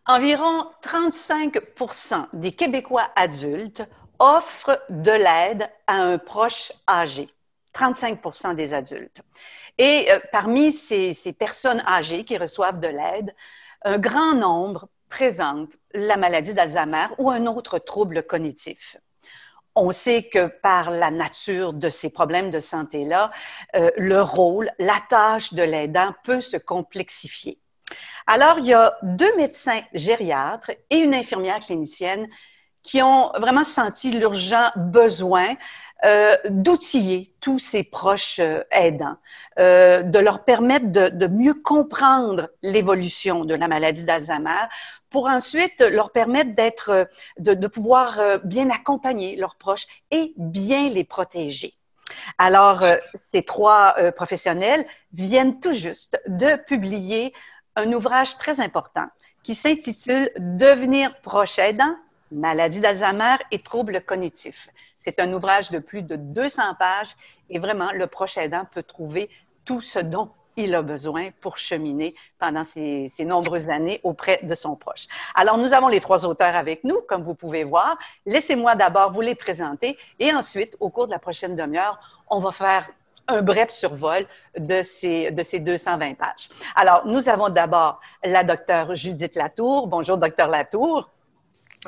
Environ 35 des Québécois adultes offrent de l'aide à un proche âgé. 35 des adultes. Et parmi ces personnes âgées qui reçoivent de l'aide, un grand nombre présentent la maladie d'Alzheimer ou un autre trouble cognitif. On sait que par la nature de ces problèmes de santé-là, le rôle, la tâche de l'aidant peut se complexifier. Alors, il y a 2 médecins gériatres et une infirmière clinicienne qui ont vraiment senti l'urgent besoin d'outiller tous ces proches aidants, de leur permettre de mieux comprendre l'évolution de la maladie d'Alzheimer pour ensuite leur permettre de pouvoir bien accompagner leurs proches et bien les protéger. Alors, ces 3 professionnels viennent tout juste de publier un ouvrage très important qui s'intitule « Devenir proche aidant, maladie d'Alzheimer et troubles cognitifs ». C'est un ouvrage de plus de 200 pages et vraiment, le proche aidant peut trouver tout ce dont il a besoin pour cheminer pendant ces nombreuses années auprès de son proche. Alors, nous avons les 3 auteurs avec nous, comme vous pouvez voir. Laissez-moi d'abord vous les présenter et ensuite, au cours de la prochaine demi-heure, on va faire un bref survol de ces 220 pages. Alors, nous avons d'abord la docteure Judith Latour. Bonjour, docteur Latour.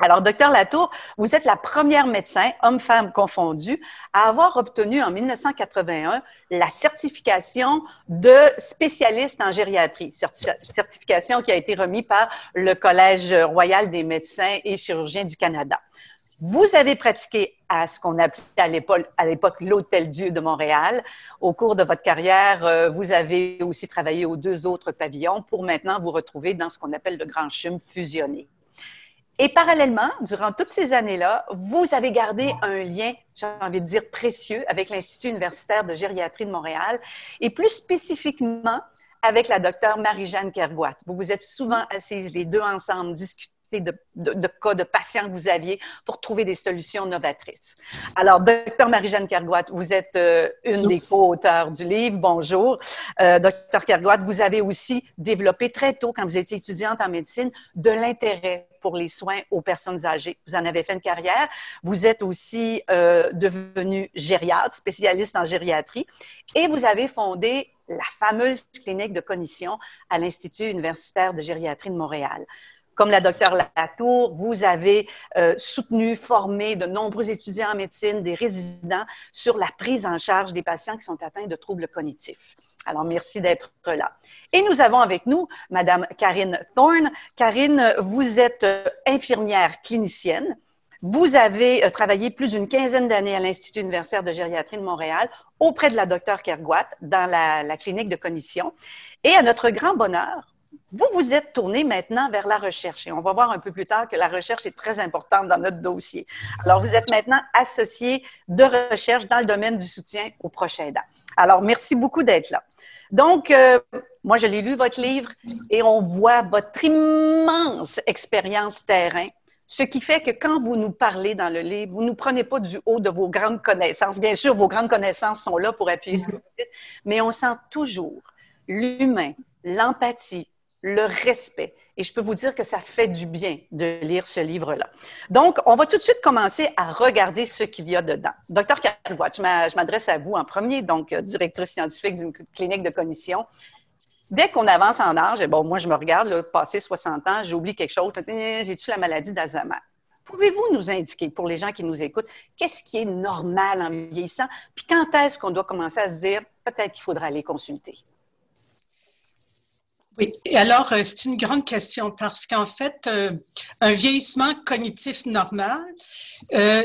Alors, docteur Latour, vous êtes la première médecin, homme-femme confondu, à avoir obtenu en 1981 la certification de spécialiste en gériatrie, certification qui a été remise par le Collège royal des médecins et chirurgiens du Canada. Vous avez pratiqué à ce qu'on appelait à l'époque l'Hôtel-Dieu de Montréal. Au cours de votre carrière, vous avez aussi travaillé aux 2 autres pavillons pour maintenant vous retrouver dans ce qu'on appelle le Grand CHUM fusionné. Et parallèlement, durant toutes ces années-là, vous avez gardé un lien, j'ai envie de dire, précieux avec l'Institut universitaire de gériatrie de Montréal et plus spécifiquement avec la docteure Marie-Jeanne Kergoat. Vous vous êtes souvent assises les 2 ensemble, discuter de cas de patients que vous aviez pour trouver des solutions novatrices. Alors, docteur Marie-Jeanne Kergoat, vous êtes une des co-auteurs du livre. Bonjour. Docteur Kergoat, vous avez aussi développé très tôt, quand vous étiez étudiante en médecine, de l'intérêt pour les soins aux personnes âgées. Vous en avez fait une carrière. Vous êtes aussi devenue gériatre, spécialiste en gériatrie, et vous avez fondé la fameuse clinique de cognition à l'Institut universitaire de gériatrie de Montréal. Comme la docteure Latour, vous avez soutenu, formé de nombreux étudiants en médecine, des résidents, sur la prise en charge des patients qui sont atteints de troubles cognitifs. Alors, merci d'être là. Et nous avons avec nous Madame Karine Thorne. Karine, vous êtes infirmière clinicienne. Vous avez travaillé plus d'une quinzaine d'années à l'Institut universitaire de gériatrie de Montréal auprès de la docteure Kergoat dans la clinique de cognition. Et à notre grand bonheur, vous vous êtes tourné maintenant vers la recherche et on va voir un peu plus tard que la recherche est très importante dans notre dossier. Alors, vous êtes maintenant associé de recherche dans le domaine du soutien aux proches aidants. Alors, merci beaucoup d'être là. Donc, moi, je l'ai lu, votre livre, et on voit votre immense expérience terrain, ce qui fait que quand vous nous parlez dans le livre, vous ne nous prenez pas du haut de vos grandes connaissances. Bien sûr, vos grandes connaissances sont là pour appuyer ce que vous dites, mais on sent toujours l'humain, l'empathie, le respect. Et je peux vous dire que ça fait du bien de lire ce livre-là. Donc, on va tout de suite commencer à regarder ce qu'il y a dedans. Docteur Kergoat, je m'adresse à vous en premier, donc directrice scientifique d'une clinique de cognition. Dès qu'on avance en âge, bon, moi, je me regarde, là, passé 60 ans, j'oublie quelque chose, j'ai-tu la maladie d'Alzheimer? Pouvez-vous nous indiquer, pour les gens qui nous écoutent, qu'est-ce qui est normal en vieillissant? Puis quand est-ce qu'on doit commencer à se dire, peut-être qu'il faudra aller consulter? Oui, et alors c'est une grande question parce qu'en fait, un vieillissement cognitif normal,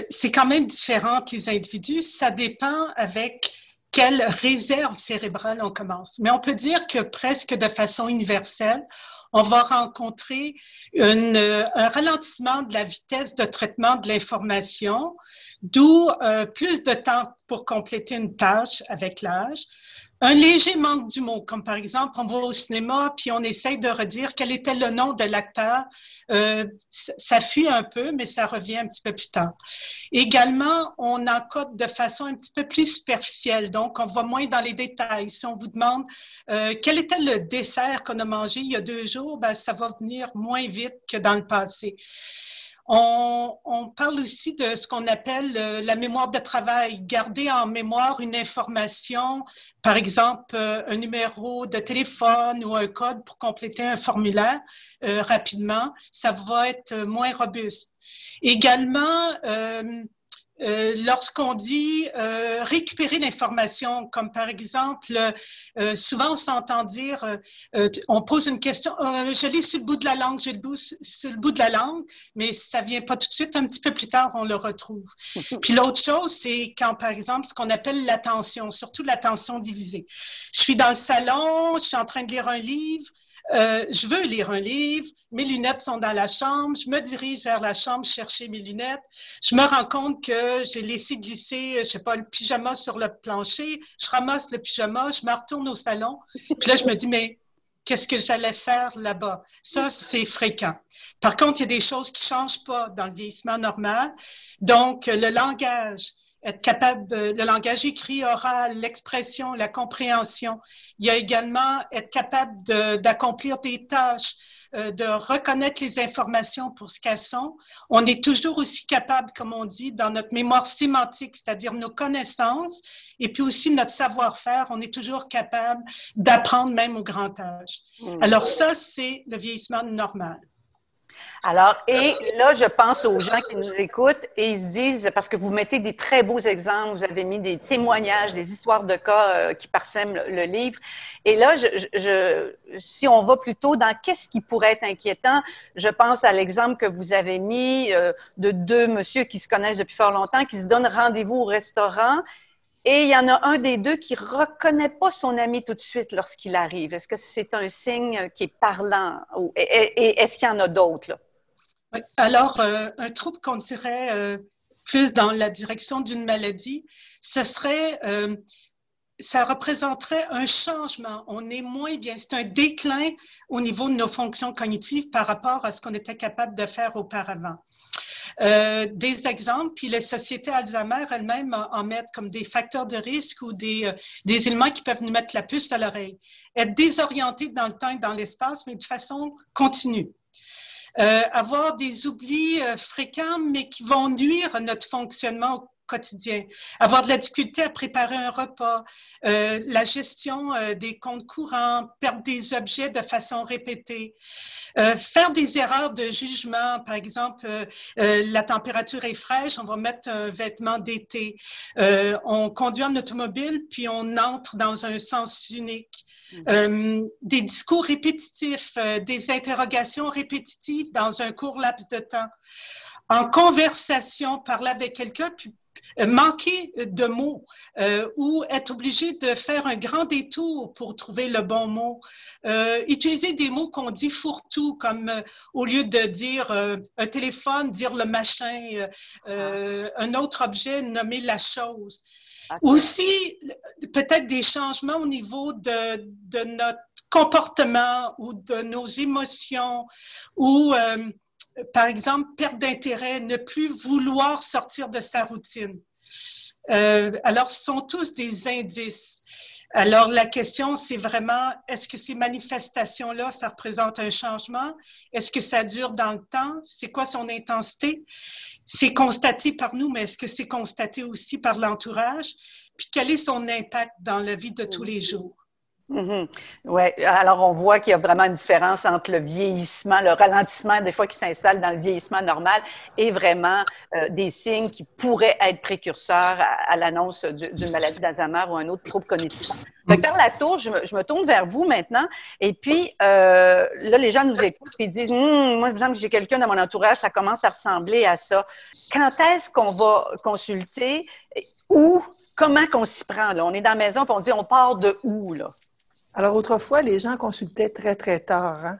c'est quand même différent que les individus. Ça dépend avec quelle réserve cérébrale on commence. Mais on peut dire que presque de façon universelle, on va rencontrer un ralentissement de la vitesse de traitement de l'information, d'où plus de temps pour compléter une tâche avec l'âge, un léger manque d'humour, comme par exemple, on va au cinéma puis on essaye de redire quel était le nom de l'acteur. Ça fuit un peu, mais ça revient un petit peu plus tard. Également, on encode de façon un petit peu plus superficielle, donc on va moins dans les détails. Si on vous demande quel était le dessert qu'on a mangé il y a 2 jours, ben, ça va venir moins vite que dans le passé. On parle aussi de ce qu'on appelle la mémoire de travail, garder en mémoire une information, par exemple un numéro de téléphone ou un code pour compléter un formulaire rapidement, ça va être moins robuste. Également, lorsqu'on dit récupérer l'information, comme par exemple, souvent on s'entend dire, on pose une question, je l'ai sur le bout de la langue, j'ai le bout sur le bout de la langue, mais ça vient pas tout de suite, un petit peu plus tard, on le retrouve. Puis l'autre chose, c'est quand, par exemple, ce qu'on appelle l'attention, surtout l'attention divisée. Je suis dans le salon, je suis en train de lire un livre, je veux lire un livre, mes lunettes sont dans la chambre, je me dirige vers la chambre chercher mes lunettes, je me rends compte que j'ai laissé glisser, je sais pas, le pyjama sur le plancher, je ramasse le pyjama, je me retourne au salon, puis là je me dis, mais qu'est-ce que j'allais faire là-bas? Ça, c'est fréquent. Par contre, il y a des choses qui ne changent pas dans le vieillissement normal, donc le langage, être capable le langage écrit, oral, l'expression, la compréhension. Il y a également être capable d'accomplir des tâches, de reconnaître les informations pour ce qu'elles sont. On est toujours aussi capable, comme on dit, dans notre mémoire sémantique, c'est-à-dire nos connaissances, et puis aussi notre savoir-faire, on est toujours capable d'apprendre même au grand âge. Alors ça, c'est le vieillissement normal. Alors, et là, je pense aux gens qui nous écoutent et ils se disent, parce que vous mettez des très beaux exemples, vous avez mis des témoignages, des histoires de cas qui parsèment le livre. Et là, si on va plutôt dans qu'est-ce qui pourrait être inquiétant, je pense à l'exemple que vous avez mis de 2 messieurs qui se connaissent depuis fort longtemps, qui se donnent rendez-vous au restaurant. Et il y en a un des 2 qui ne reconnaît pas son ami tout de suite lorsqu'il arrive. Est-ce que c'est un signe qui est parlant? Et est-ce qu'il y en a d'autres, là? Alors, un trouble qu'on dirait plus dans la direction d'une maladie, ça représenterait un changement. On est moins bien. C'est un déclin au niveau de nos fonctions cognitives par rapport à ce qu'on était capable de faire auparavant. Des exemples, puis les sociétés Alzheimer elles-mêmes en mettent comme des facteurs de risque ou des éléments qui peuvent nous mettre la puce à l'oreille. Être désorienté dans le temps et dans l'espace, mais de façon continue. Avoir des oublis fréquents, mais qui vont nuire à notre fonctionnement au quotidien. Avoir de la difficulté à préparer un repas, la gestion des comptes courants, perdre des objets de façon répétée, faire des erreurs de jugement. Par exemple, la température est fraîche, on va mettre un vêtement d'été. On conduit en automobile, puis on entre dans un sens unique. Des discours répétitifs, des interrogations répétitives dans un court laps de temps. En conversation, parler avec quelqu'un, puis manquer de mots ou être obligé de faire un grand détour pour trouver le bon mot. Utiliser des mots qu'on dit fourre-tout, comme au lieu de dire un téléphone, dire le machin, un autre objet, nommer la chose. Okay. Aussi, peut-être des changements au niveau de notre comportement ou de nos émotions ou par exemple, perte d'intérêt, ne plus vouloir sortir de sa routine. Alors, ce sont tous des indices. Alors, la question, c'est vraiment, est-ce que ces manifestations-là, ça représente un changement? Est-ce que ça dure dans le temps? C'est quoi son intensité? C'est constaté par nous, mais est-ce que c'est constaté aussi par l'entourage? Puis, quel est son impact dans la vie de tous les jours? Mm-hmm. Oui, alors on voit qu'il y a vraiment une différence entre le vieillissement, le ralentissement des fois qui s'installe dans le vieillissement normal et vraiment des signes qui pourraient être précurseurs à l'annonce d'une maladie d'Alzheimer ou un autre trouble cognitif. Docteur Latour, je me tourne vers vous maintenant et puis là les gens nous écoutent et disent moi je me sens que j'ai quelqu'un dans mon entourage, ça commence à ressembler à ça. Quand est-ce qu'on va consulter ou comment qu'on s'y prend là? On est dans la maison et on dit on part de où là? Alors, autrefois, les gens consultaient très, très tard. Hein?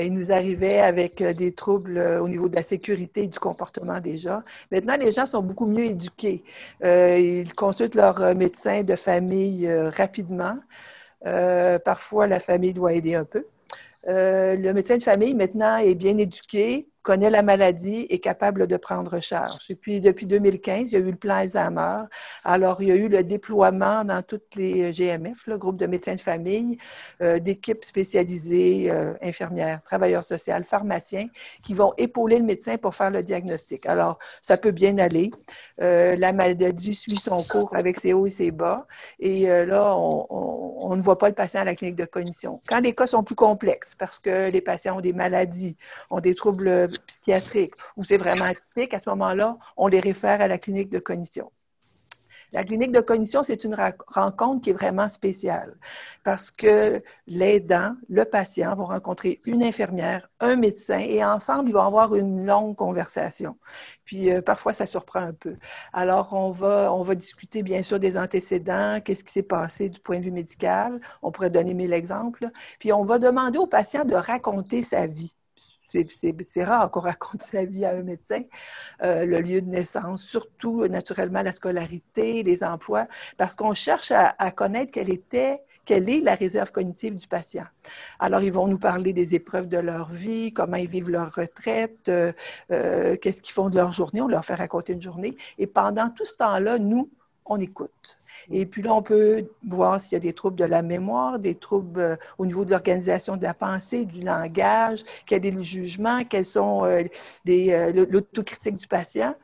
Ils nous arrivaient avec des troubles au niveau de la sécurité et du comportement déjà. Maintenant, les gens sont beaucoup mieux éduqués. Ils consultent leur médecin de famille rapidement. Parfois, la famille doit aider un peu. Le médecin de famille, maintenant, est bien éduqué, connaît la maladie, est capable de prendre charge. Et puis, depuis 2015, il y a eu le plan Alzheimer. Alors, il y a eu le déploiement dans toutes les GMF, le groupe de médecins de famille, d'équipes spécialisées, infirmières, travailleurs sociaux, pharmaciens, qui vont épauler le médecin pour faire le diagnostic. Alors, ça peut bien aller. La maladie suit son cours avec ses hauts et ses bas. Et là, on ne voit pas le patient à la clinique de cognition. Quand les cas sont plus complexes, parce que les patients ont des maladies, ont des troubles psychiatriques, ou c'est vraiment atypique, à ce moment-là, on les réfère à la clinique de cognition. La clinique de cognition, c'est une rencontre qui est vraiment spéciale parce que l'aidant, le patient, vont rencontrer une infirmière, un médecin et ensemble, ils vont avoir une longue conversation. Puis parfois, ça surprend un peu. Alors, on va discuter bien sûr des antécédents, qu'est-ce qui s'est passé du point de vue médical. On pourrait donner 1000 exemples. Puis, on va demander au patient de raconter sa vie. C'est rare qu'on raconte sa vie à un médecin, le lieu de naissance, surtout naturellement la scolarité, les emplois, parce qu'on cherche à connaître quelle est la réserve cognitive du patient. Alors, ils vont nous parler des épreuves de leur vie, comment ils vivent leur retraite, qu'est-ce qu'ils font de leur journée, on leur fait raconter une journée. Et pendant tout ce temps-là, nous, on écoute. Et puis là, on peut voir s'il y a des troubles de la mémoire, des troubles au niveau de l'organisation de la pensée, du langage, quel est le jugement, quels sont l'autocritique du patient.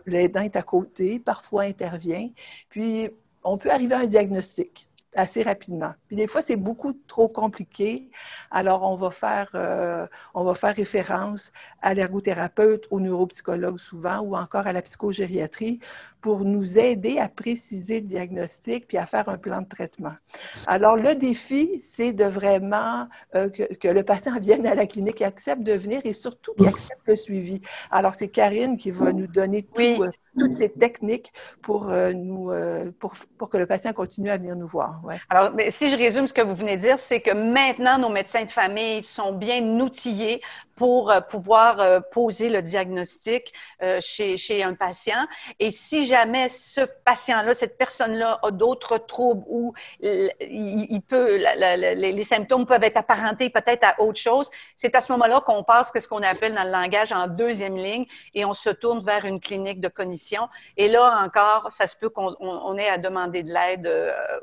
L'aidant est à côté, parfois intervient. Puis, on peut arriver à un diagnostic assez rapidement. Puis des fois, c'est beaucoup trop compliqué. Alors, on va faire référence à l'ergothérapeute, au neuropsychologue souvent, ou encore à la psychogériatrie pour nous aider à préciser le diagnostic puis à faire un plan de traitement. Alors, le défi, c'est de vraiment que le patient vienne à la clinique, accepte de venir et surtout qu'il accepte le suivi. Alors, c'est Karine qui va nous donner toutes ces techniques pour que le patient continue à venir nous voir. Ouais. Alors, mais si je résume ce que vous venez de dire, c'est que maintenant, nos médecins de famille sont bien outillés pour pouvoir poser le diagnostic chez un patient. Et si jamais ce patient-là, cette personne-là a d'autres troubles ou les symptômes peuvent être apparentés peut-être à autre chose, c'est à ce moment-là qu'on passe ce qu'on appelle dans le langage en deuxième ligne et on se tourne vers une clinique de cognition. Et là encore, ça se peut qu'on ait à demander de l'aide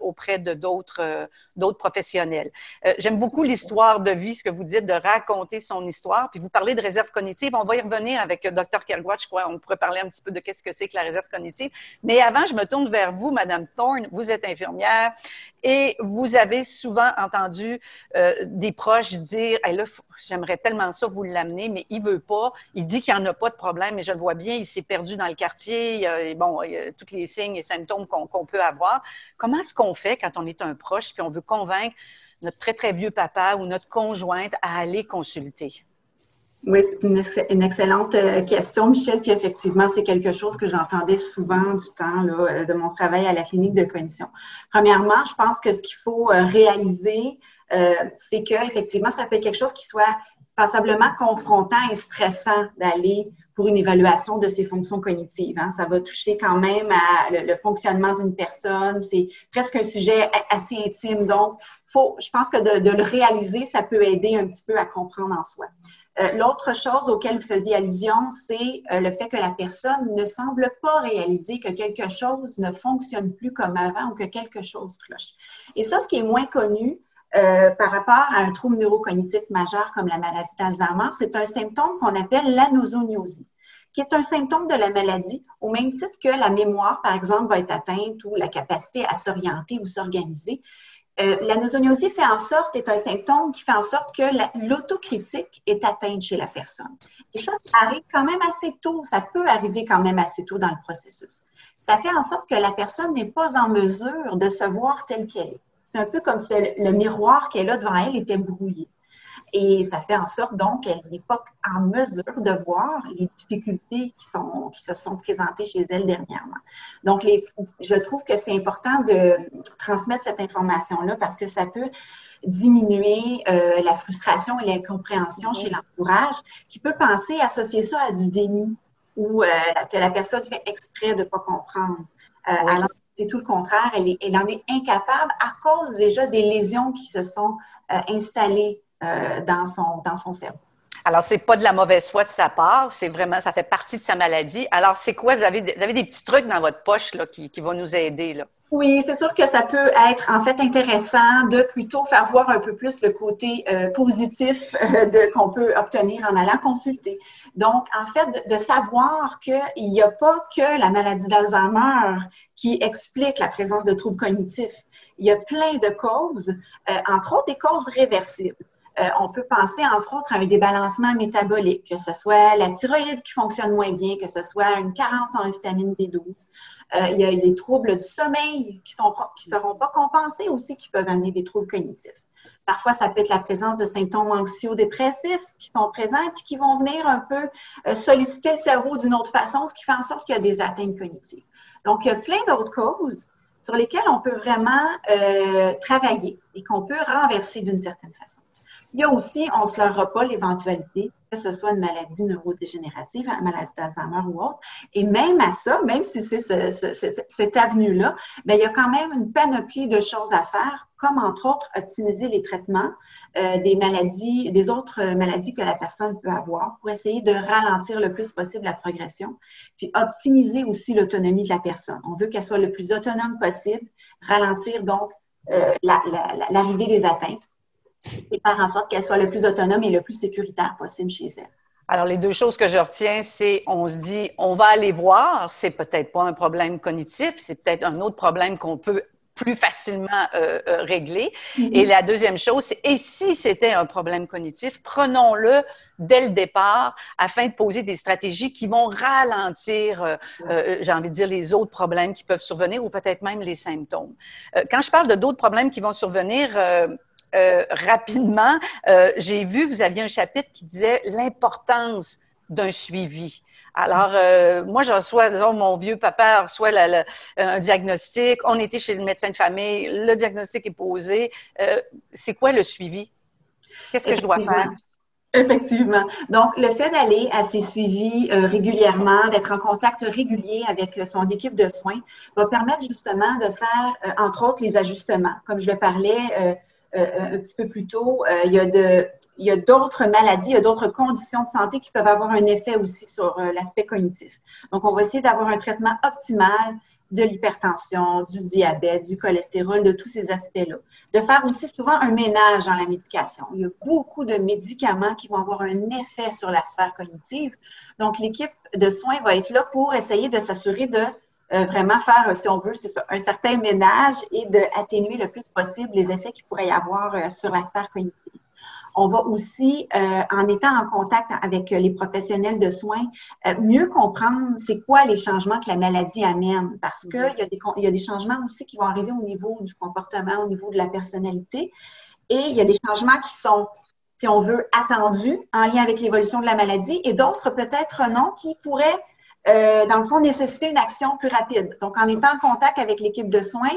auprès de d'autres professionnels. J'aime beaucoup l'histoire de vie, ce que vous dites, de raconter son histoire. Puis vous parlez de réserve cognitive. On va y revenir avec Dr. Kergouat. Je crois on pourrait parler un petit peu de qu'est-ce que c'est que la réserve cognitive. Mais avant, je me tourne vers vous, Madame Thorne. Vous êtes infirmière et vous avez souvent entendu des proches dire hey, là, j'aimerais tellement ça vous l'amener, mais il veut pas. Il dit qu'il n'y en a pas de problème, mais je le vois bien, il s'est perdu dans le quartier. Il y a tous les signes et symptômes qu'on peut avoir. Comment est-ce qu'on fait quand on est un proche puis on veut convaincre notre très, très vieux papa ou notre conjointe à aller consulter? Oui, c'est une excellente question, Michel. Puis effectivement, c'est quelque chose que j'entendais souvent du temps là, de mon travail à la clinique de cognition. Premièrement, je pense que ce qu'il faut réaliser, c'est qu'effectivement, ça peut être quelque chose qui soit passablement confrontant et stressant d'aller pour une évaluation de ses fonctions cognitives. Hein. Ça va toucher quand même à le fonctionnement d'une personne. C'est presque un sujet assez intime. Donc, je pense que de le réaliser, ça peut aider un petit peu à comprendre en soi. L'autre chose auquel vous faisiez allusion, c'est le fait que la personne ne semble pas réaliser que quelque chose ne fonctionne plus comme avant ou que quelque chose cloche. Et ça, ce qui est moins connu par rapport à un trouble neurocognitif majeur comme la maladie d'Alzheimer, c'est un symptôme qu'on appelle l'anosognosie, qui est un symptôme de la maladie, au même titre que la mémoire, par exemple, va être atteinte ou la capacité à s'orienter ou s'organiser. L'anosognosie est un symptôme qui fait en sorte que l'autocritique est atteinte chez la personne. Et ça arrive quand même assez tôt, ça peut arriver quand même assez tôt dans le processus. Ça fait en sorte que la personne n'est pas en mesure de se voir telle qu'elle est. C'est un peu comme si le miroir qu'elle a devant elle était brouillé. Et ça fait en sorte donc qu'elle n'est pas en mesure de voir les difficultés qui se sont présentées chez elle dernièrement. Donc, je trouve que c'est important de transmettre cette information-là parce que ça peut diminuer la frustration et l'incompréhension chez l'entourage qui peut penser associer ça à du déni ou que la personne fait exprès de ne pas comprendre. Alors, c'est tout le contraire. Elle en est incapable à cause déjà des lésions qui se sont installées dans son cerveau. Alors, c'est pas de la mauvaise foi de sa part, c'est vraiment, ça fait partie de sa maladie. Alors, c'est quoi? Vous avez des petits trucs dans votre poche là, qui vont nous aider, là? Oui, c'est sûr que ça peut être en fait intéressant de plutôt faire voir un peu plus le côté positif qu'on peut obtenir en allant consulter. Donc, en fait, de savoir qu'il n'y a pas que la maladie d'Alzheimer qui explique la présence de troubles cognitifs. Il y a plein de causes, entre autres des causes réversibles. On peut penser, entre autres, à un débalancement métabolique, que ce soit la thyroïde qui fonctionne moins bien, que ce soit une carence en vitamine B12. Il y a des troubles du sommeil qui seront pas compensés aussi, qui peuvent amener des troubles cognitifs. Parfois, ça peut être la présence de symptômes anxio-dépressifs qui sont présents et qui vont venir un peu solliciter le cerveau d'une autre façon, ce qui fait en sorte qu'il y a des atteintes cognitives. Donc, il y a plein d'autres causes sur lesquelles on peut vraiment travailler et qu'on peut renverser d'une certaine façon. Il y a aussi, on ne se leurra pas, l'éventualité que ce soit une maladie neurodégénérative, une maladie d'Alzheimer ou autre. Et même à ça, même si c'est cette avenue-là, bien, il y a quand même une panoplie de choses à faire, comme entre autres optimiser les traitements des autres maladies que la personne peut avoir pour essayer de ralentir le plus possible la progression, puis optimiser aussi l'autonomie de la personne. On veut qu'elle soit le plus autonome possible, ralentir donc l'arrivée des atteintes et faire en sorte qu'elle soit le plus autonome et le plus sécuritaire possible chez elle. Alors, les deux choses que je retiens, c'est on se dit, on va aller voir, c'est peut-être pas un problème cognitif, c'est peut-être un autre problème qu'on peut plus facilement régler. Mm-hmm. Et la deuxième chose, c'est, et si c'était un problème cognitif, prenons-le dès le départ afin de poser des stratégies qui vont ralentir, j'ai envie de dire, les autres problèmes qui peuvent survenir ou peut-être même les symptômes. Quand je parle de d'autres problèmes qui vont survenir, rapidement, j'ai vu, vous aviez un chapitre qui disait l'importance d'un suivi. Alors, moi, je reçois, disons, mon vieux papa reçoit un diagnostic, on était chez le médecin de famille, le diagnostic est posé. C'est quoi le suivi? Qu'est-ce que je dois faire? Effectivement. Donc, le fait d'aller à ces suivis régulièrement, d'être en contact régulier avec son équipe de soins, va permettre justement de faire, entre autres, les ajustements. Comme je le parlais un petit peu plus tôt, il y a d'autres maladies, il y a d'autres conditions de santé qui peuvent avoir un effet aussi sur l'aspect cognitif. Donc, on va essayer d'avoir un traitement optimal de l'hypertension, du diabète, du cholestérol, de tous ces aspects-là. De faire aussi souvent un ménage dans la médication. Il y a beaucoup de médicaments qui vont avoir un effet sur la sphère cognitive. Donc, l'équipe de soins va être là pour essayer de s'assurer de vraiment faire, si on veut, c'est ça, un certain ménage et d'atténuer le plus possible les effets qu'il pourrait y avoir sur la sphère cognitive. On va aussi, en étant en contact avec les professionnels de soins, mieux comprendre c'est quoi les changements que la maladie amène. Parce qu'il y a des changements aussi qui vont arriver au niveau du comportement, au niveau de la personnalité. Et il y a des changements qui sont, si on veut, attendus en lien avec l'évolution de la maladie et d'autres peut-être non, qui pourraient dans le fond, nécessiter une action plus rapide. Donc, en étant en contact avec l'équipe de soins,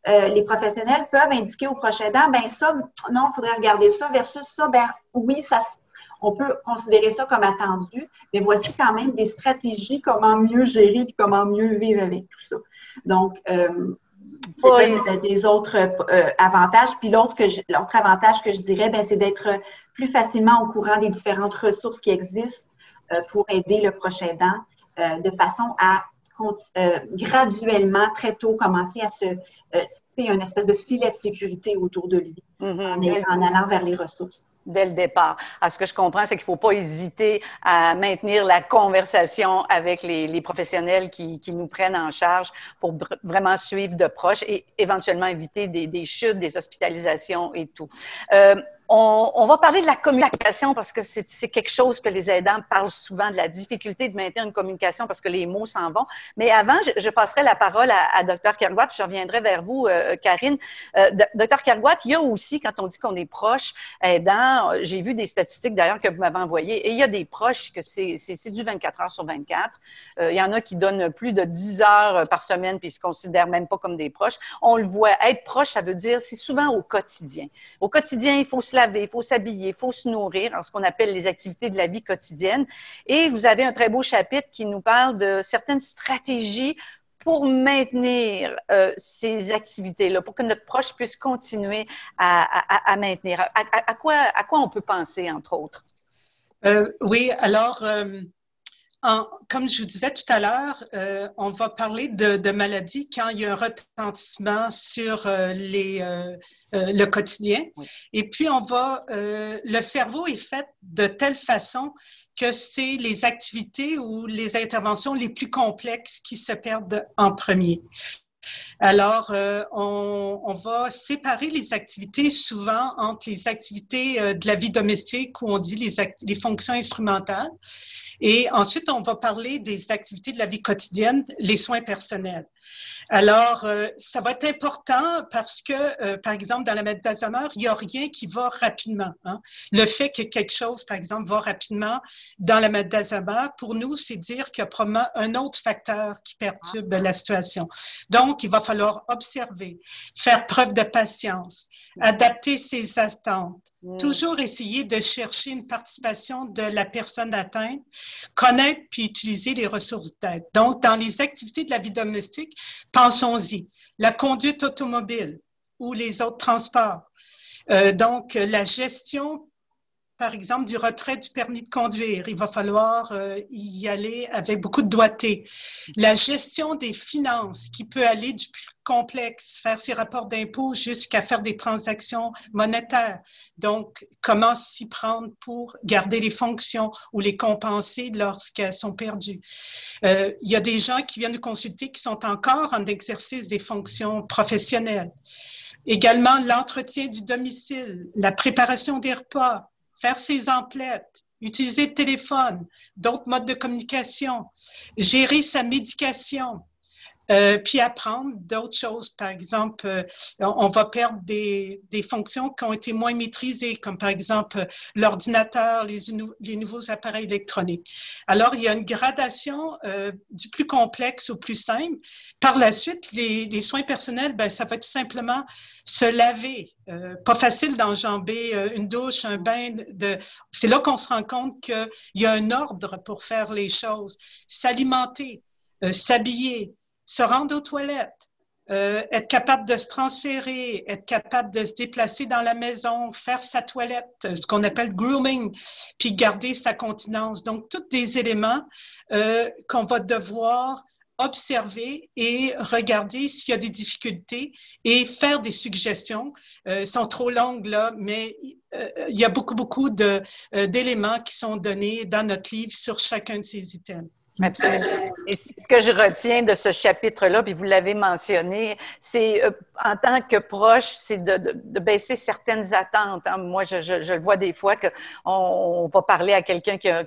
les professionnels peuvent indiquer au prochain aidant, ben ça, non, il faudrait regarder ça versus ça, ben oui, on peut considérer ça comme attendu, mais voici quand même des stratégies, comment mieux gérer et comment mieux vivre avec tout ça. Donc, c'est des autres avantages. Puis l'autre avantage que je dirais, ben, c'est d'être plus facilement au courant des différentes ressources qui existent pour aider le prochain aidant. De façon à graduellement, très tôt, commencer à se tisser une espèce de filet de sécurité autour de lui en allant vers les ressources. Dès le départ. Alors, ce que je comprends, c'est qu'il ne faut pas hésiter à maintenir la conversation avec les professionnels qui nous prennent en charge pour vraiment suivre de proche et éventuellement éviter des chutes, des hospitalisations et tout. On va parler de la communication parce que c'est quelque chose que les aidants parlent souvent, de la difficulté de maintenir une communication parce que les mots s'en vont. Mais avant, je passerai la parole à Dr. Kergoat, puis je reviendrai vers vous, Karine. Dr. Kergoat, il y a aussi, quand on dit qu'on est proche aidant, j'ai vu des statistiques d'ailleurs que vous m'avez envoyées, et il y a des proches que c'est du 24 heures sur 24. Il y en a qui donnent plus de 10 heures par semaine puis ils se considèrent même pas comme des proches. On le voit, être proche, ça veut dire, c'est souvent au quotidien. Au quotidien, il faut se laver, il faut s'habiller, il faut se nourrir, ce qu'on appelle les activités de la vie quotidienne. Et vous avez un très beau chapitre qui nous parle de certaines stratégies pour maintenir ces activités-là, pour que notre proche puisse continuer à maintenir. À quoi on peut penser, entre autres? Oui, alors, comme je vous disais tout à l'heure, on va parler de maladies quand il y a un retentissement sur le quotidien. Oui. Et puis, le cerveau est fait de telle façon que c'est les activités ou les interventions les plus complexes qui se perdent en premier. Alors, on va séparer les activités souvent entre les activités de la vie domestique, où on dit les fonctions instrumentales, et ensuite, on va parler des activités de la vie quotidienne, les soins personnels. Alors, ça va être important parce que, par exemple, dans la maladie d'Alzheimer, il n'y a rien qui va rapidement. Hein. Le fait que quelque chose, par exemple, va rapidement dans la maladie d'Alzheimer, pour nous, c'est dire qu'il y a probablement un autre facteur qui perturbe la situation. Donc, il va falloir observer, faire preuve de patience, adapter ses attentes, toujours essayer de chercher une participation de la personne atteinte, connaître puis utiliser les ressources d'aide. Donc, dans les activités de la vie domestique, pensons-y. La conduite automobile ou les autres transports. Donc, la gestion, par exemple, du retrait du permis de conduire. Il va falloir y aller avec beaucoup de doigté. La gestion des finances, qui peut aller du plus complexe, faire ses rapports d'impôts jusqu'à faire des transactions monétaires. Donc, comment s'y prendre pour garder les fonctions ou les compenser lorsqu'elles sont perdues. Il y a des gens qui viennent nous consulter qui sont encore en exercice des fonctions professionnelles. Également, l'entretien du domicile, la préparation des repas, faire ses emplettes, utiliser le téléphone, d'autres modes de communication, gérer sa médication, puis apprendre d'autres choses. Par exemple, on va perdre des fonctions qui ont été moins maîtrisées, comme par exemple l'ordinateur, les nouveaux appareils électroniques. Alors, il y a une gradation du plus complexe au plus simple. Par la suite, les soins personnels, ben, ça va tout simplement se laver. Pas facile d'enjamber une douche, un bain. C'est là qu'on se rend compte qu'il y a un ordre pour faire les choses. S'alimenter, s'habiller, se rendre aux toilettes, être capable de se transférer, être capable de se déplacer dans la maison, faire sa toilette, ce qu'on appelle grooming, puis garder sa continence. Donc, tous des éléments qu'on va devoir observer et regarder s'il y a des difficultés et faire des suggestions. Sont trop longues là, mais il y a beaucoup d'éléments qui sont donnés dans notre livre sur chacun de ces items. Absolument. Et ce que je retiens de ce chapitre-là, puis vous l'avez mentionné, c'est en tant que proche, c'est de baisser certaines attentes. Hein. Moi, je le vois des fois qu'on va parler à quelqu'un qui a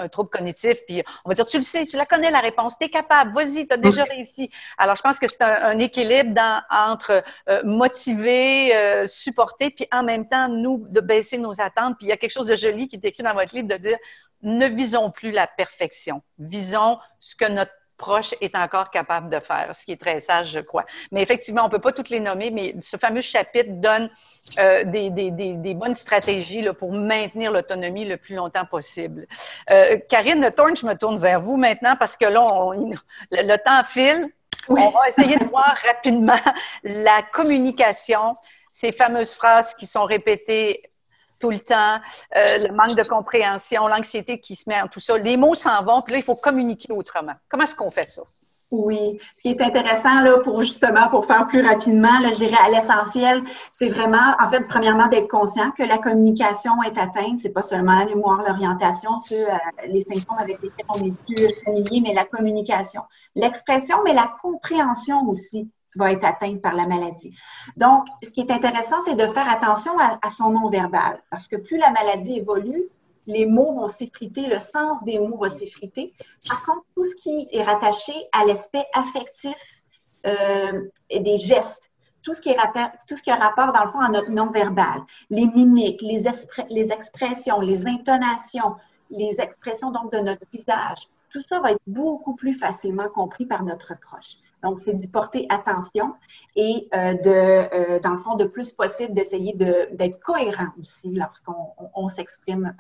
un trouble cognitif, puis on va dire, tu le sais, tu la connais la réponse, tu es capable, vas-y, tu as déjà réussi. Alors, je pense que c'est un équilibre entre motiver, supporter, puis en même temps, nous, de baisser nos attentes. Puis il y a quelque chose de joli qui est écrit dans votre livre, de dire, ne visons plus la perfection. Visons ce que notre proche est encore capable de faire, ce qui est très sage, je crois. Mais effectivement, on ne peut pas toutes les nommer, mais ce fameux chapitre donne des bonnes stratégies là, pour maintenir l'autonomie le plus longtemps possible. Karine Thorne, je me tourne vers vous maintenant parce que là, le temps file. Oui. On va essayer de voir rapidement la communication, ces fameuses phrases qui sont répétées tout le temps, le manque de compréhension, l'anxiété qui se met en tout ça. Les mots s'en vont, puis là, il faut communiquer autrement. Comment est-ce qu'on fait ça? Oui, ce qui est intéressant là pour faire plus rapidement, là, je dirais à l'essentiel, c'est vraiment, en fait, premièrement, d'être conscient que la communication est atteinte. C'est pas seulement la mémoire, l'orientation, les symptômes avec lesquels on est plus familier, mais la communication, l'expression, mais la compréhension aussi. va être atteinte par la maladie. Donc, ce qui est intéressant, c'est de faire attention à son non-verbal, parce que plus la maladie évolue, les mots vont s'effriter, le sens des mots va s'effriter. Par contre, tout ce qui est rattaché à l'aspect affectif et des gestes, tout ce qui a rapport, dans le fond, à notre non-verbal, les mimiques, les expressions, les intonations, les expressions donc de notre visage, tout ça va être beaucoup plus facilement compris par notre proche. Donc, c'est d'y porter attention et dans le fond, de plus possible, d'essayer d'être cohérent aussi lorsqu'on s'exprime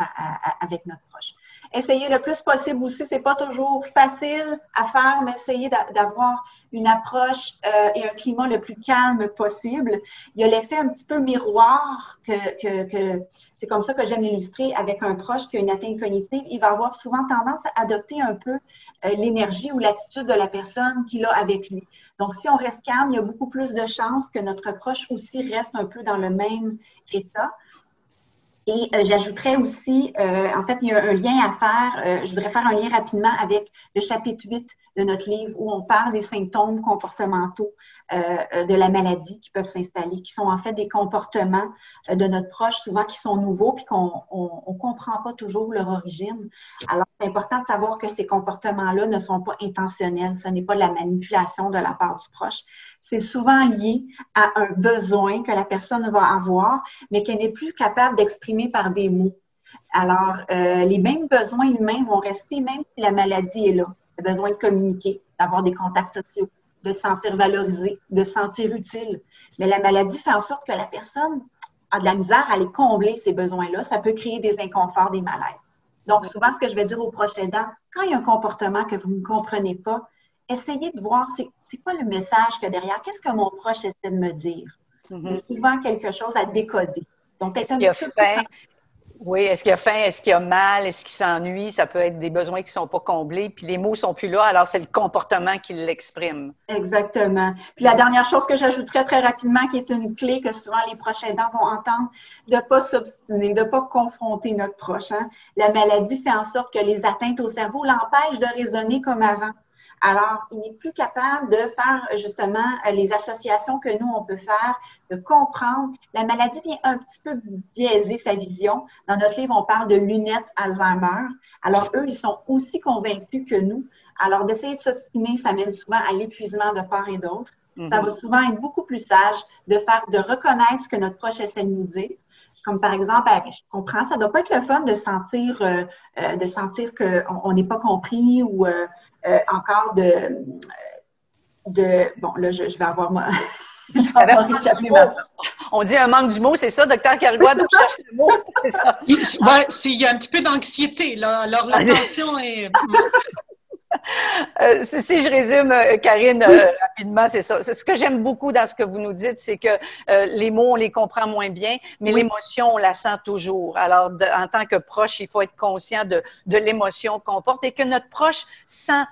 avec notre proche. Essayer le plus possible aussi, c'est pas toujours facile à faire, mais essayer d'avoir une approche et un climat le plus calme possible. Il y a l'effet un petit peu miroir que c'est comme ça que j'aime l'illustrer avec un proche qui a une atteinte cognitive. Il va avoir souvent tendance à adopter un peu l'énergie ou l'attitude de la personne qu'il a avec lui. Donc, si on reste calme, il y a beaucoup plus de chances que notre proche aussi reste un peu dans le même état. Et j'ajouterais aussi, en fait, il y a un lien à faire, je voudrais faire un lien rapidement avec le chapitre 8 de notre livre où on parle des symptômes comportementaux de la maladie qui peuvent s'installer, qui sont en fait des comportements de notre proche, souvent qui sont nouveaux puis qu'on ne comprend pas toujours leur origine. Alors, c'est important de savoir que ces comportements-là ne sont pas intentionnels, ce n'est pas de la manipulation de la part du proche. C'est souvent lié à un besoin que la personne va avoir, mais qu'elle n'est plus capable d'exprimer par des mots. Alors, les mêmes besoins humains vont rester même si la maladie est là. Le besoin de communiquer, d'avoir des contacts sociaux, de se sentir valorisé, de se sentir utile. Mais la maladie fait en sorte que la personne a de la misère à aller combler ces besoins-là. Ça peut créer des inconforts, des malaises. Donc, souvent, ce que je vais dire aux proches aidants, quand il y a un comportement que vous ne comprenez pas, essayez de voir c'est quoi le message qu'il y a derrière. Qu'est-ce que mon proche essaie de me dire? C'est souvent quelque chose à décoder. Donc, être un petit peu plus... Oui, est-ce qu'il a faim, est-ce qu'il a mal, est-ce qu'il s'ennuie? Ça peut être des besoins qui ne sont pas comblés, puis les mots ne sont plus là, alors c'est le comportement qui l'exprime. Exactement. Puis la dernière chose que j'ajouterais très rapidement, qui est une clé que souvent les proches aidants vont entendre, de ne pas s'obstiner, de ne pas confronter notre proche. Hein? La maladie fait en sorte que les atteintes au cerveau l'empêchent de raisonner comme avant. Alors, il n'est plus capable de faire justement les associations que nous, on peut faire, de comprendre. La maladie vient un petit peu biaiser sa vision. Dans notre livre, on parle de lunettes Alzheimer. Alors, eux, ils sont aussi convaincus que nous. Alors, d'essayer de s'obstiner, ça mène souvent à l'épuisement de part et d'autre. Ça va souvent être beaucoup plus sage de reconnaître ce que notre proche essaie de nous dire. Comme par exemple, je comprends, ça ne doit pas être le fun de sentir qu'on n'est pas compris ou encore bon, là, je vais avoir moi. On dit un manque du mot, c'est ça, docteur Cargois, donc cherche le mot, c'est ça. Oui, il y a un petit peu d'anxiété, là. Alors, l'attention est... Si je résume, Karine, rapidement, c'est ça. Ce que j'aime beaucoup dans ce que vous nous dites, c'est que les mots, on les comprend moins bien, mais l'émotion, on la sent toujours. Alors, en tant que proche, il faut être conscient de l'émotion qu'on porte et que notre proche sent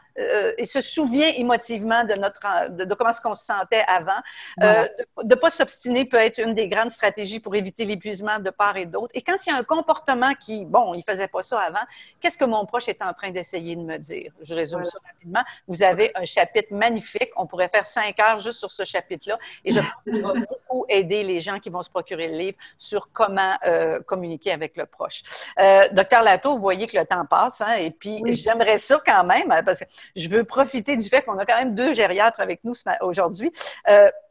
et se souvient émotivement de comment est-ce qu'on se sentait avant. De ne pas s'obstiner peut être une des grandes stratégies pour éviter l'épuisement de part et d'autre. Et quand il y a un comportement qui, bon, il ne faisait pas ça avant, qu'est-ce que mon proche est en train d'essayer de me dire? Je résume ça rapidement. Vous avez un chapitre magnifique. On pourrait faire 5 heures juste sur ce chapitre-là. Et je pense qu'il va beaucoup aider les gens qui vont se procurer le livre sur comment communiquer avec le proche. Docteur Latour, vous voyez que le temps passe, hein, et puis j'aimerais ça quand même, parce que je veux profiter du fait qu'on a quand même 2 gériatres avec nous aujourd'hui.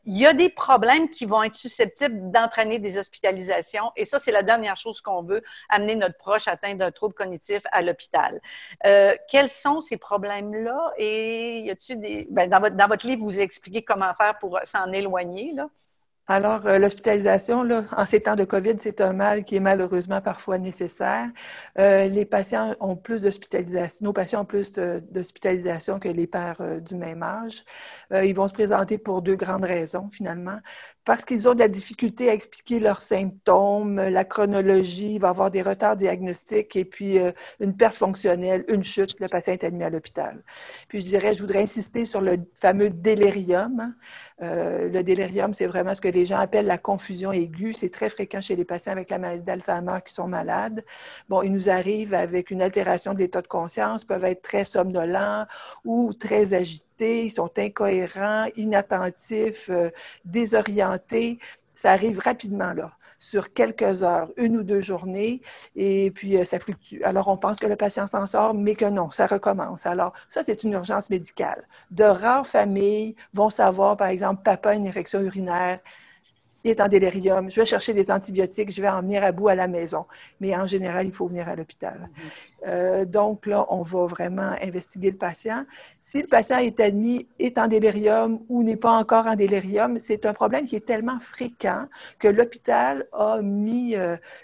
Il y a des problèmes qui vont être susceptibles d'entraîner des hospitalisations et ça, c'est la dernière chose qu'on veut, amener notre proche atteint d'un trouble cognitif à l'hôpital. Quels sont ces problèmes-là et y a-t-il des... dans votre livre, vous expliquez comment faire pour s'en éloigner, là? Alors, l'hospitalisation, là, en ces temps de COVID, c'est un mal qui est malheureusement parfois nécessaire. Les patients ont plus d'hospitalisation, nos patients ont plus d'hospitalisation que les pères du même âge. Ils vont se présenter pour 2 grandes raisons, finalement. Parce qu'ils ont de la difficulté à expliquer leurs symptômes, la chronologie, il va y avoir des retards diagnostiques et puis une perte fonctionnelle, une chute, le patient est admis à l'hôpital. Puis je voudrais insister sur le fameux délirium. Le délirium, c'est vraiment ce que les gens appellent la confusion aiguë. C'est très fréquent chez les patients avec la maladie d'Alzheimer qui sont malades. Bon, ils nous arrivent avec une altération de l'état de conscience, peuvent être très somnolents ou très agités, ils sont incohérents, inattentifs, désorientés. Ça arrive rapidement, là, sur quelques heures, 1 ou 2 journées, et puis ça fluctue. Alors, on pense que le patient s'en sort, mais que non, ça recommence. Alors, ça, c'est une urgence médicale. De rares familles vont savoir, par exemple, papa a une infection urinaire, il est en délirium, je vais chercher des antibiotiques, je vais en venir à bout à la maison. Mais en général, il faut venir à l'hôpital. Donc là, on va vraiment investiguer le patient. Si le patient est admis, est en délirium ou n'est pas encore en délirium, c'est un problème qui est tellement fréquent que l'hôpital a mis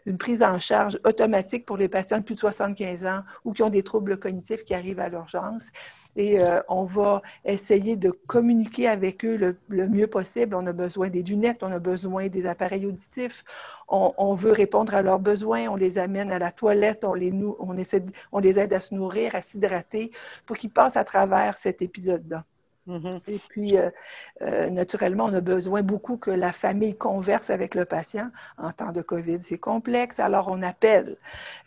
une prise en charge automatique pour les patients de plus de 75 ans ou qui ont des troubles cognitifs qui arrivent à l'urgence. Et on va essayer de communiquer avec eux le mieux possible. On a besoin des lunettes, on a besoin des appareils auditifs. On veut répondre à leurs besoins, on les amène à la toilette, on les aide à se nourrir, à s'hydrater pour qu'ils passent à travers cet épisode-là. Et puis, naturellement, on a besoin beaucoup que la famille converse avec le patient. En temps de COVID, c'est complexe, alors on appelle.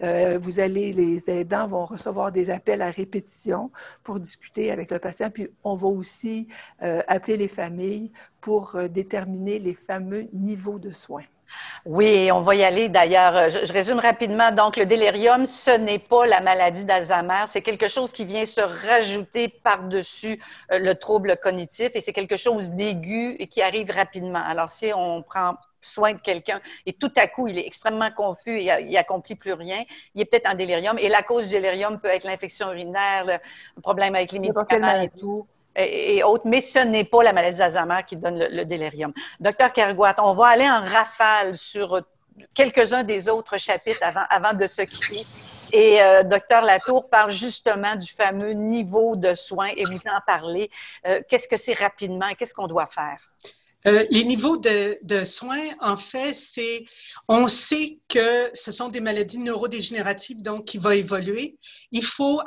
Les aidants vont recevoir des appels à répétition pour discuter avec le patient, puis on va aussi appeler les familles pour déterminer les fameux niveaux de soins. Oui, on va y aller d'ailleurs. Je résume rapidement. Donc, le délirium, ce n'est pas la maladie d'Alzheimer. C'est quelque chose qui vient se rajouter par-dessus le trouble cognitif et c'est quelque chose d'aigu et qui arrive rapidement. Alors, si on prend soin de quelqu'un et tout à coup, il est extrêmement confus et il n'accomplit plus rien, il est peut-être en délirium. Et la cause du délirium peut être l'infection urinaire, le problème avec les médicaments et tout. Et autres, mais ce n'est pas la maladie d'Alzheimer qui donne le délirium. Docteur Kergoat, on va aller en rafale sur quelques-uns des autres chapitres avant de se quitter. Et Docteur Latour parle justement du fameux niveau de soins et vous en parlez. Qu'est-ce que c'est rapidement et qu'est-ce qu'on doit faire? Les niveaux de soins, en fait, on sait que ce sont des maladies neurodégénératives, donc qui vont évoluer. Il faut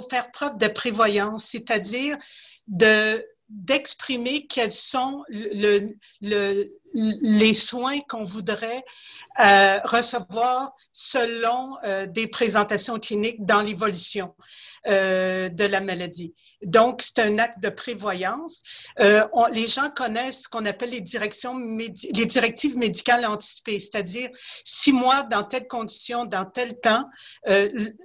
faire preuve de prévoyance, c'est-à-dire d'exprimer quels sont les soins qu'on voudrait recevoir selon des présentations cliniques dans l'évolution de la maladie. Donc, c'est un acte de prévoyance. Les gens connaissent ce qu'on appelle les directives médicales anticipées, c'est-à-dire 6 mois dans telle condition, dans tel temps.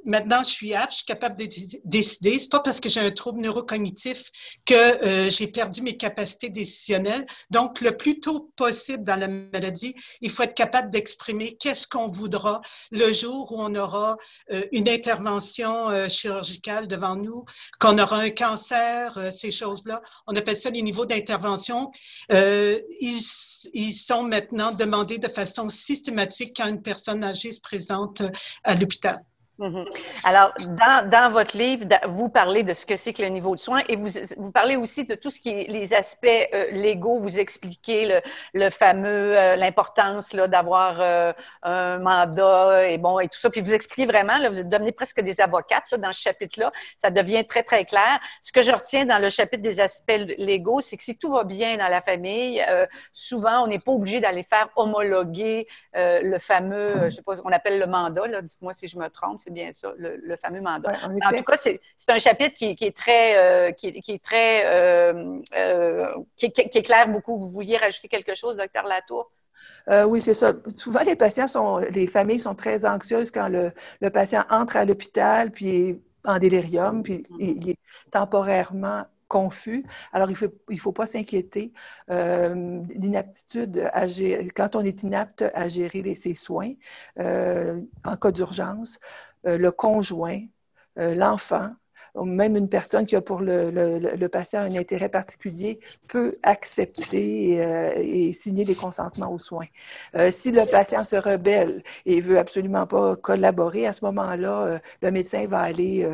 Maintenant, je suis apte, je suis capable de décider. C'est pas parce que j'ai un trouble neurocognitif que j'ai perdu mes capacités décisionnelles. Donc, le plus tôt possible dans la maladie, il faut être capable d'exprimer qu'est-ce qu'on voudra le jour où on aura une intervention chirurgicale devant nous, qu'on aura un cancer, ces choses-là. On appelle ça les niveaux d'intervention. Ils sont maintenant demandés de façon systématique quand une personne âgée se présente à l'hôpital. Alors, dans votre livre, vous parlez de ce que c'est que le niveau de soins et vous parlez aussi de tout ce qui est les aspects légaux. Vous expliquez le fameux, l'importance d'avoir un mandat et bon et tout ça. Puis vous expliquez vraiment, là, vous êtes devenus presque des avocates là, dans ce chapitre-là. Ça devient très, très clair. Ce que je retiens dans le chapitre des aspects légaux, c'est que si tout va bien dans la famille, souvent, on n'est pas obligé d'aller faire homologuer le fameux, je sais pas, on appelle le mandat, là, dites-moi si je me trompe, c'est bien ça, le fameux mandat. Ouais, en tout cas, c'est un chapitre qui est clair beaucoup. Vous vouliez rajouter quelque chose, Docteur Latour? Oui, c'est ça. Souvent, les familles sont très anxieuses quand le patient entre à l'hôpital, puis est en délirium, puis il est temporairement confus. Alors, il faut pas s'inquiéter. L'inaptitude à gérer, quand on est inapte à gérer ses soins, en cas d'urgence, le conjoint, l'enfant, même une personne qui a pour le patient un intérêt particulier peut accepter et signer des consentements aux soins. Si le patient se rebelle et veut absolument pas collaborer, à ce moment-là, le médecin va aller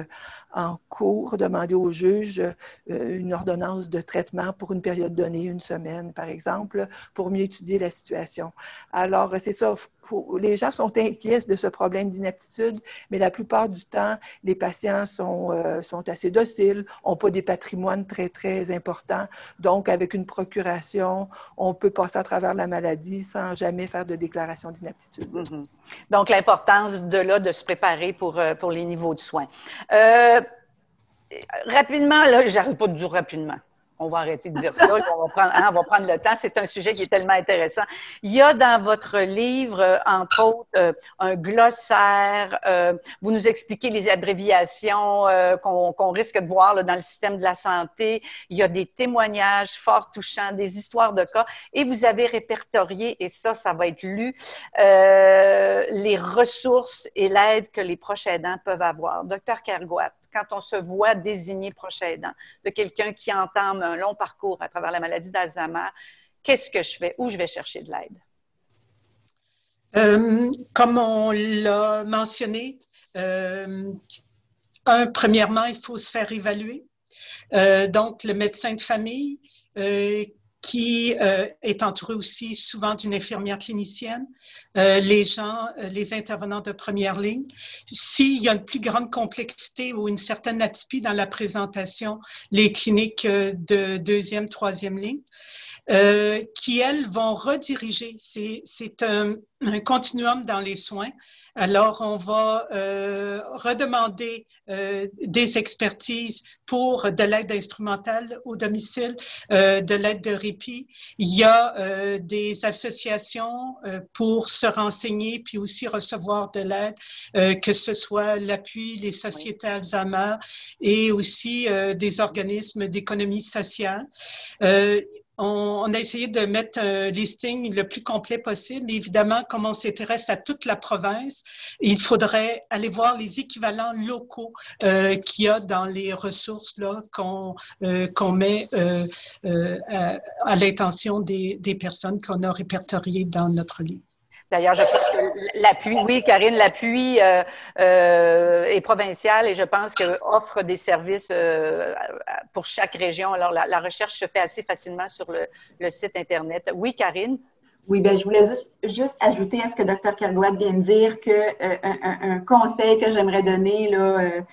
en cours, demander au juge une ordonnance de traitement pour une période donnée, 1 semaine, par exemple, pour mieux étudier la situation. Alors, c'est ça, il les gens sont inquiets de ce problème d'inaptitude, mais la plupart du temps, les patients sont assez dociles, n'ont pas des patrimoines très, très importants. Donc, avec une procuration, on peut passer à travers la maladie sans jamais faire de déclaration d'inaptitude. Mm-hmm. Donc, l'importance de se préparer pour les niveaux de soins. Rapidement, là, j'arrive pas de dire rapidement. On va arrêter de dire ça, on va prendre le temps. C'est un sujet qui est tellement intéressant. Il y a dans votre livre, entre autres, un glossaire. Vous nous expliquez les abréviations qu'on risque de voir là, dans le système de la santé. Il y a des témoignages fort touchants, des histoires de cas. Et vous avez répertorié, et ça va être lu, les ressources et l'aide que les proches aidants peuvent avoir. Docteur Kergoat, quand on se voit désigner proche aidant de quelqu'un qui entame un long parcours à travers la maladie d'Alzheimer, qu'est-ce que je fais? Où je vais chercher de l'aide? Comme on l'a mentionné, premièrement, il faut se faire évaluer. Donc, le médecin de famille qui est entouré aussi souvent d'une infirmière clinicienne, les intervenants de première ligne. S'il y a une plus grande complexité ou une certaine atypie dans la présentation, les cliniques de deuxième, troisième ligne, qui, elles, vont rediriger. C'est un continuum dans les soins. Alors, on va redemander des expertises pour de l'aide instrumentale au domicile, de l'aide de répit. Il y a des associations pour se renseigner puis aussi recevoir de l'aide, que ce soit l'appui, les sociétés Alzheimer et aussi des organismes d'économie sociale. On a essayé de mettre un listing le plus complet possible. Évidemment, comme on s'intéresse à toute la province, il faudrait aller voir les équivalents locaux qu'il y a dans les ressources là, qu'on met à l'intention des personnes qu'on a répertoriées dans notre livre. D'ailleurs, je pense que l'appui, oui, Karine, l'appui est provincial et je pense qu'offre des services pour chaque région. Alors, la recherche se fait assez facilement sur le site Internet. Oui, Karine? Oui, bien, je voulais juste ajouter à ce que Dr. Kergoat vient de dire qu'un conseil que j'aimerais donner, là,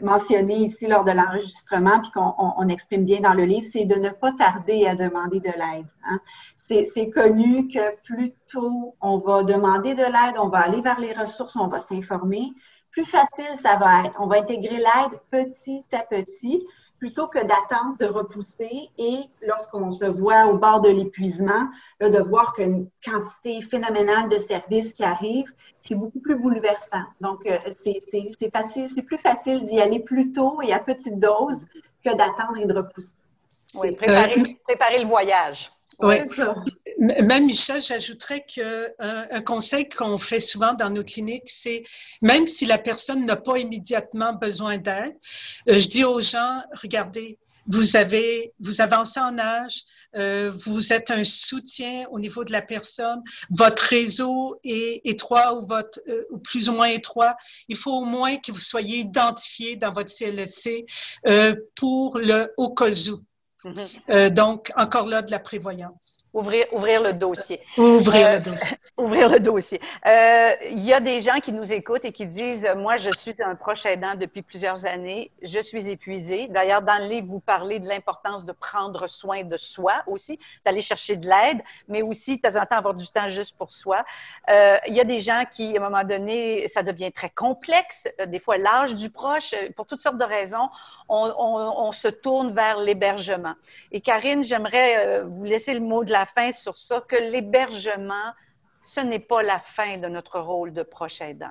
mentionné ici lors de l'enregistrement, puis qu'on exprime bien dans le livre, c'est de ne pas tarder à demander de l'aide. Hein. C'est connu que plus tôt on va demander de l'aide, on va aller vers les ressources, on va s'informer, plus facile ça va être. On va intégrer l'aide petit à petit, plutôt que d'attendre, de repousser et lorsqu'on se voit au bord de l'épuisement, de voir qu'une quantité phénoménale de services qui arrivent, c'est beaucoup plus bouleversant. Donc, c'est plus facile d'y aller plus tôt et à petite dose que d'attendre et de repousser. Oui, préparer le voyage. Oui. Même Michel, j'ajouterais qu'un conseil qu'on fait souvent dans nos cliniques, c'est même si la personne n'a pas immédiatement besoin d'aide, je dis aux gens, regardez, vous avancez en âge, vous êtes un soutien au niveau de la personne, votre réseau est étroit ou plus ou moins étroit. Il faut au moins que vous soyez identifié dans votre CLSC pour le au cas où. Donc, encore là, de la prévoyance. Ouvrir le dossier. Ouvrir le dossier. Ouvrir le dossier. Il y a des gens qui nous écoutent et qui disent « Moi, je suis un proche aidant depuis plusieurs années. Je suis épuisée. » D'ailleurs, dans le livre, vous parlez de l'importance de prendre soin de soi aussi, d'aller chercher de l'aide, mais aussi, de temps en temps, avoir du temps juste pour soi. Il y a des gens qui, à un moment donné, ça devient très complexe. Des fois, l'âge du proche, pour toutes sortes de raisons, on se tourne vers l'hébergement. Et Karine, j'aimerais vous laisser le mot de la fin sur ça, que l'hébergement, ce n'est pas la fin de notre rôle de proche aidant.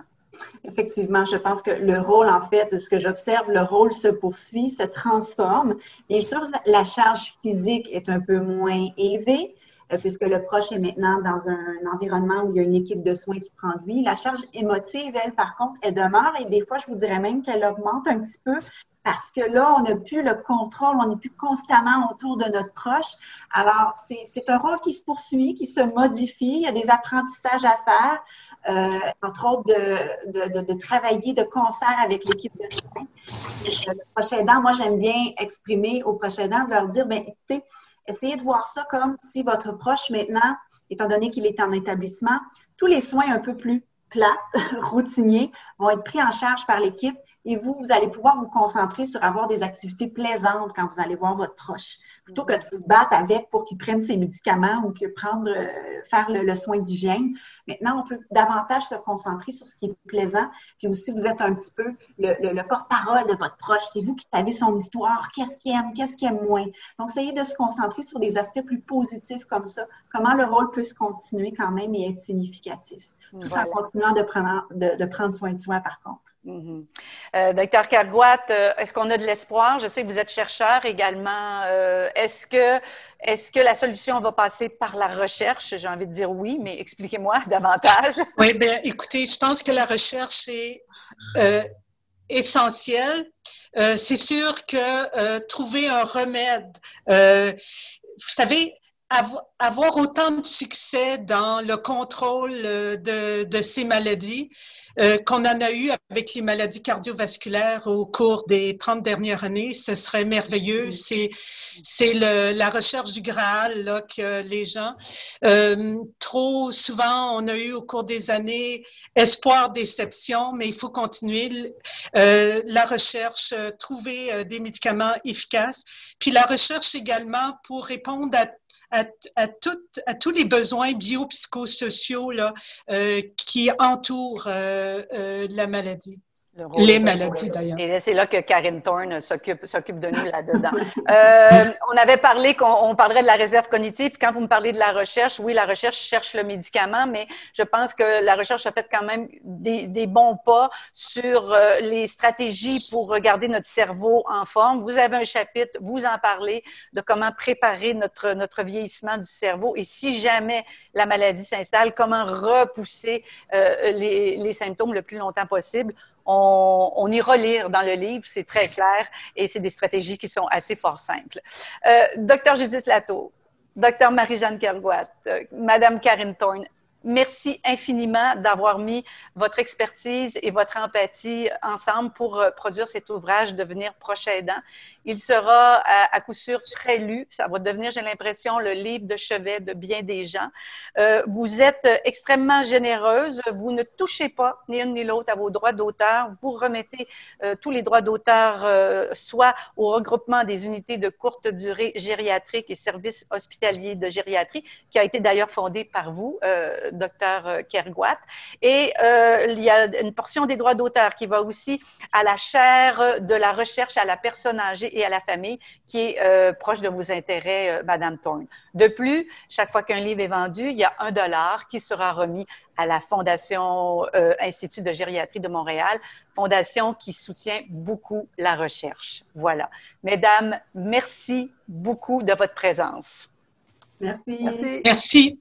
Effectivement, je pense que le rôle, en fait, de ce que j'observe, le rôle se poursuit, se transforme. Bien sûr, la charge physique est un peu moins élevée, puisque le proche est maintenant dans un environnement où il y a une équipe de soins qui prend de lui. La charge émotive, elle, par contre, elle demeure et des fois, je vous dirais même qu'elle augmente un petit peu parce que là, on n'a plus le contrôle, on n'est plus constamment autour de notre proche. Alors, c'est un rôle qui se poursuit, qui se modifie. Il y a des apprentissages à faire, entre autres de travailler de concert avec l'équipe de soins. Le proche aidant, moi, j'aime bien exprimer aux proches aidants, de leur dire, bien, écoutez, essayez de voir ça comme si votre proche, maintenant, étant donné qu'il est en établissement, tous les soins un peu plus plates, routiniers, vont être pris en charge par l'équipe et vous allez pouvoir vous concentrer sur avoir des activités plaisantes quand vous allez voir votre proche. Plutôt que de vous battre avec pour qu'il prenne ses médicaments ou que faire le soin d'hygiène. Maintenant, on peut davantage se concentrer sur ce qui est plaisant. Puis aussi, vous êtes un petit peu le porte-parole de votre proche. C'est vous qui savez son histoire, qu'est-ce qu'il aime moins. Donc, essayez de se concentrer sur des aspects plus positifs comme ça. Comment le rôle peut se continuer quand même et être significatif. Tout en continuant de prendre soin de soi, par contre. Docteur Kergoat, est-ce qu'on a de l'espoir? Je sais que vous êtes chercheur également. Est-ce que la solution va passer par la recherche? J'ai envie de dire oui, mais expliquez-moi davantage. Oui, bien, écoutez, je pense que la recherche est essentielle. C'est sûr que trouver un remède, vous savez, avoir autant de succès dans le contrôle de ces maladies qu'on en a eu avec les maladies cardiovasculaires au cours des 30 dernières années, ce serait merveilleux. C'est la recherche du Graal là, que les gens, trop souvent, on a eu au cours des années espoir, déception, mais il faut continuer la recherche, trouver des médicaments efficaces. Puis la recherche également pour répondre à tous les besoins biopsychosociaux là, qui entourent la maladie. Les maladies, d'ailleurs. Et c'est là que Karine Thorne s'occupe de nous là-dedans. On avait parlé qu'on parlerait de la réserve cognitive. Quand vous me parlez de la recherche, oui, la recherche cherche le médicament, mais je pense que la recherche a fait quand même des bons pas sur les stratégies pour regarder notre cerveau en forme. Vous avez un chapitre, vous en parlez, de comment préparer notre vieillissement du cerveau. Et si jamais la maladie s'installe, comment repousser les symptômes le plus longtemps possible. On ira lire dans le livre, c'est très clair, et c'est des stratégies qui sont assez fort simples. Docteur Judith Latour, Docteur Marie-Jeanne Kergoat, Madame Karine Thorne, merci infiniment d'avoir mis votre expertise et votre empathie ensemble pour produire cet ouvrage « Devenir proche aidant ». Il sera à coup sûr très lu. Ça va devenir, j'ai l'impression, le livre de chevet de bien des gens. Vous êtes extrêmement généreuse. Vous ne touchez pas, ni une ni l'autre, à vos droits d'auteur. Vous remettez tous les droits d'auteur, soit au regroupement des unités de courte durée gériatrique et services hospitaliers de gériatrie, qui a été d'ailleurs fondé par vous, Docteur Kergoat. Et il y a une portion des droits d'auteur qui va aussi à la chaire de la recherche à la personne âgée et à la famille, qui est proche de vos intérêts, Madame Thorne. De plus, chaque fois qu'un livre est vendu, il y a $1 qui sera remis à la Fondation Institut de gériatrie de Montréal, fondation qui soutient beaucoup la recherche. Voilà. Mesdames, merci beaucoup de votre présence. Merci. Merci. Merci.